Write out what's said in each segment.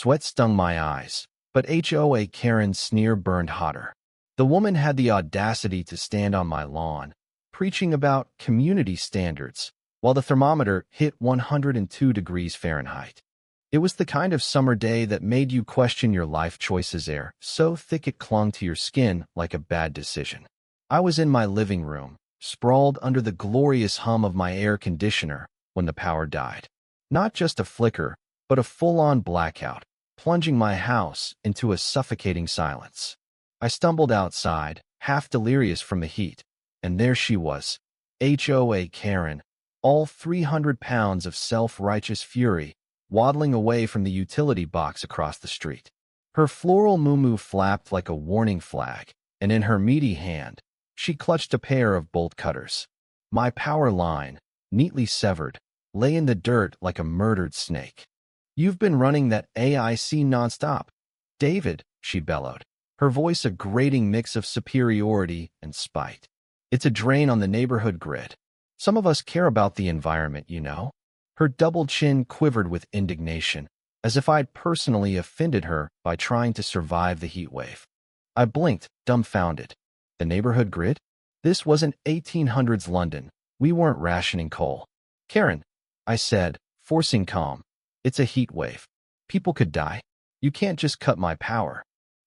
Sweat stung my eyes, but HOA Karen's sneer burned hotter. The woman had the audacity to stand on my lawn, preaching about community standards, while the thermometer hit 102 degrees Fahrenheit. It was the kind of summer day that made you question your life choices, air so thick it clung to your skin like a bad decision. I was in my living room, sprawled under the glorious hum of my air conditioner, when the power died. Not just a flicker, but a full-on blackout, plunging my house into a suffocating silence. I stumbled outside, half delirious from the heat, and there she was, HOA Karen, all 300 pounds of self-righteous fury, waddling away from the utility box across the street. Her floral muumuu flapped like a warning flag, and in her meaty hand, she clutched a pair of bolt cutters. My power line, neatly severed, lay in the dirt like a murdered snake. "You've been running that AIC nonstop, David," she bellowed, her voice a grating mix of superiority and spite. "It's a drain on the neighborhood grid. Some of us care about the environment, you know." Her double chin quivered with indignation, as if I'd personally offended her by trying to survive the heat wave. I blinked, dumbfounded. The neighborhood grid? This wasn't 1800s London. We weren't rationing coal. "Karen," I said, forcing calm, "it's a heat wave. People could die. You can't just cut my power."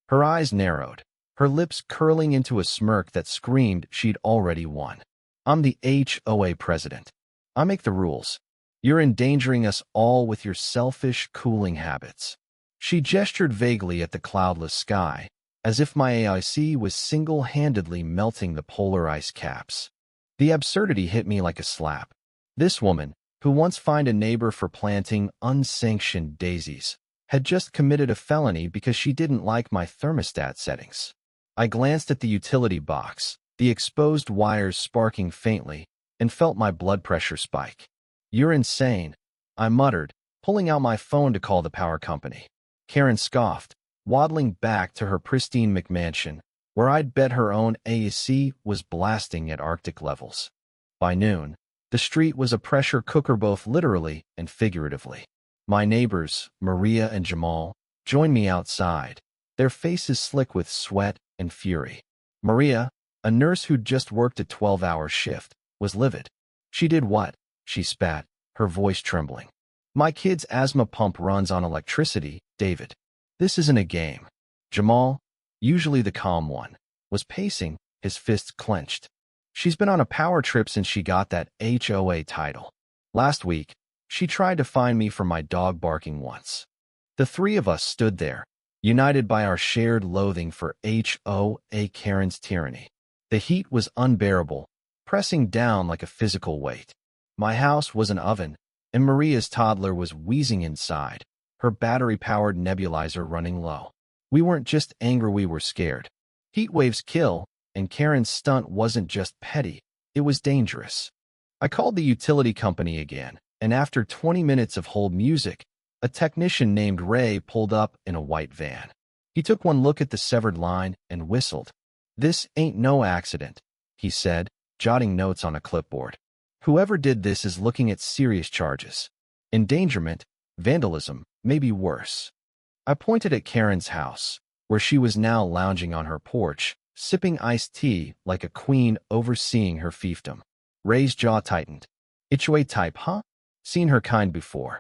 Her eyes narrowed, her lips curling into a smirk that screamed she'd already won. "I'm the HOA president. I make the rules. You're endangering us all with your selfish, cooling habits." She gestured vaguely at the cloudless sky, as if my AIC was single-handedly melting the polar ice caps. The absurdity hit me like a slap. This woman, who once fined a neighbor for planting unsanctioned daisies, had just committed a felony because she didn't like my thermostat settings. I glanced at the utility box, the exposed wires sparking faintly, and felt my blood pressure spike. "You're insane," I muttered, pulling out my phone to call the power company. Karen scoffed, waddling back to her pristine McMansion, where I'd bet her own AC was blasting at Arctic levels. By noon, the street was a pressure cooker both literally and figuratively. My neighbors, Maria and Jamal, joined me outside, their faces slick with sweat and fury. Maria, a nurse who'd just worked a 12-hour shift, was livid. "She did what?" she spat, her voice trembling. "My kid's asthma pump runs on electricity, David. This isn't a game." Jamal, usually the calm one, was pacing, his fists clenched. "She's been on a power trip since she got that HOA title. Last week, she tried to fine me for my dog barking once." The three of us stood there, united by our shared loathing for HOA Karen's tyranny. The heat was unbearable, pressing down like a physical weight. My house was an oven, and Maria's toddler was wheezing inside, her battery-powered nebulizer running low. We weren't just angry, we were scared. Heat waves kill, and Karen's stunt wasn't just petty, it was dangerous. I called the utility company again, and after 20 minutes of hold music, a technician named Ray pulled up in a white van. He took one look at the severed line and whistled. "This ain't no accident," he said, jotting notes on a clipboard. "Whoever did this is looking at serious charges. Endangerment, vandalism, maybe worse." I pointed at Karen's house, where she was now lounging on her porch, sipping iced tea like a queen overseeing her fiefdom. Ray's jaw tightened. "HOA type, huh? Seen her kind before."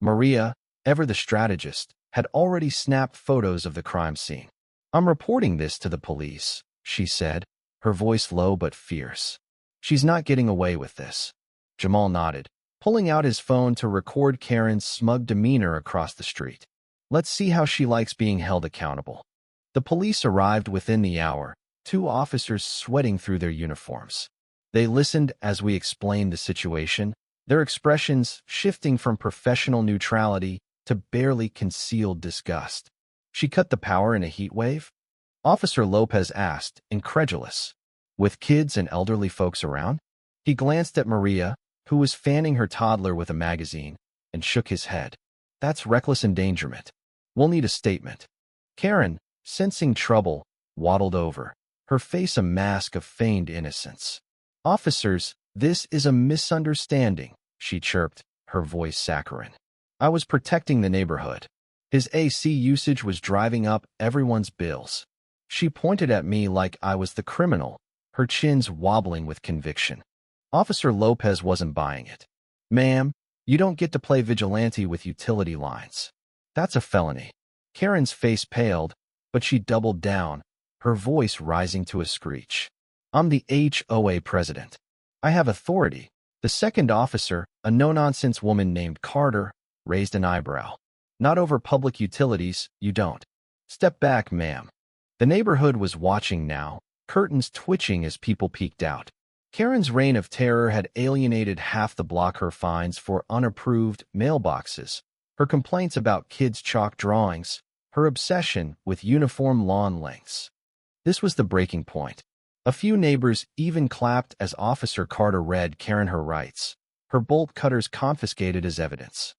Maria, ever the strategist, had already snapped photos of the crime scene. "I'm reporting this to the police," she said, her voice low but fierce. "She's not getting away with this." Jamal nodded, pulling out his phone to record Karen's smug demeanor across the street. "Let's see how she likes being held accountable." The police arrived within the hour, 2 officers sweating through their uniforms. They listened as we explained the situation, their expressions shifting from professional neutrality to barely concealed disgust. "She cut the power in a heat wave?" Officer Lopez asked, incredulous. "With kids and elderly folks around?" He glanced at Maria, who was fanning her toddler with a magazine, and shook his head. "That's reckless endangerment. We'll need a statement." Karen, sensing trouble, waddled over, her face a mask of feigned innocence. "Officers, this is a misunderstanding," she chirped, her voice saccharine. "I was protecting the neighborhood." His AC usage was driving up everyone's bills. She pointed at me like I was the criminal, her chins wobbling with conviction. Officer Lopez wasn't buying it. "Ma'am, you don't get to play vigilante with utility lines. That's a felony." Karen's face paled, but she doubled down, her voice rising to a screech. "I'm the HOA president. I have authority." The second officer, a no-nonsense woman named Carter, raised an eyebrow. "Not over public utilities, you don't." "Step back, ma'am." The neighborhood was watching now, curtains twitching as people peeked out. Karen's reign of terror had alienated half the block. Her fines for unapproved mailboxes, her complaints about kids' chalk drawings, her obsession with uniform lawn lengths. This was the breaking point. A few neighbors even clapped as Officer Carter read Karen her rights, her bolt cutters confiscated as evidence.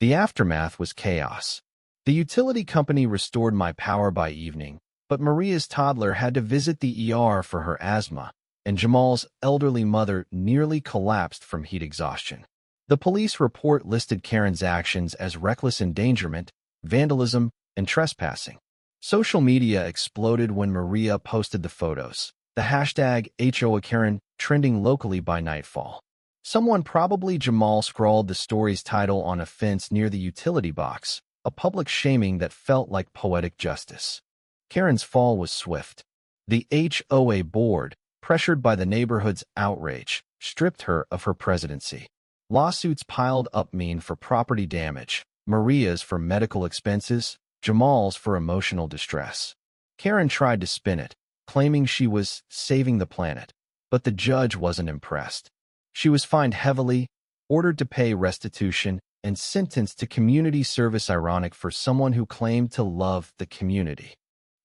The aftermath was chaos. The utility company restored my power by evening, but Maria's toddler had to visit the ER for her asthma, and Jamal's elderly mother nearly collapsed from heat exhaustion. The police report listed Karen's actions as reckless endangerment, vandalism, and trespassing. Social media exploded when Maria posted the photos, the hashtag HOA trending locally by nightfall. Someone, probably Jamal, scrawled the story's title on a fence near the utility box, a public shaming that felt like poetic justice. Karen's fall was swift. The HOA board, pressured by the neighborhood's outrage, stripped her of her presidency. Lawsuits piled up, mean for property damage, Maria's for medical expenses, Jamal's for emotional distress. Karen tried to spin it, claiming she was saving the planet, but the judge wasn't impressed. She was fined heavily, ordered to pay restitution, and sentenced to community service. Ironic for someone who claimed to love the community.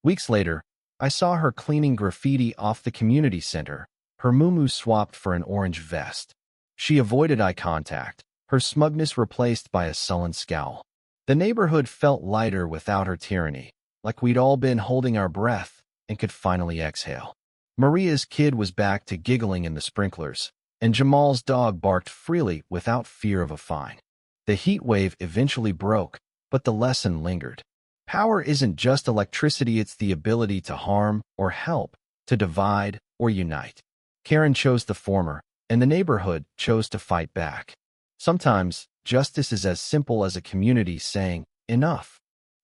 Weeks later, I saw her cleaning graffiti off the community center, her muumuu swapped for an orange vest. She avoided eye contact, her smugness replaced by a sullen scowl. The neighborhood felt lighter without her tyranny, like we'd all been holding our breath and could finally exhale. Maria's kid was back to giggling in the sprinklers, and Jamal's dog barked freely without fear of a fine. The heat wave eventually broke, but the lesson lingered. Power isn't just electricity, it's the ability to harm or help, to divide or unite. Karen chose the former, and the neighborhood chose to fight back. Sometimes, justice is as simple as a community saying, "Enough."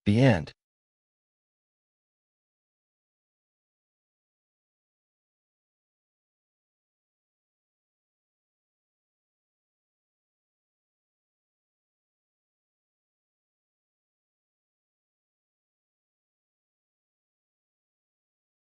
The end.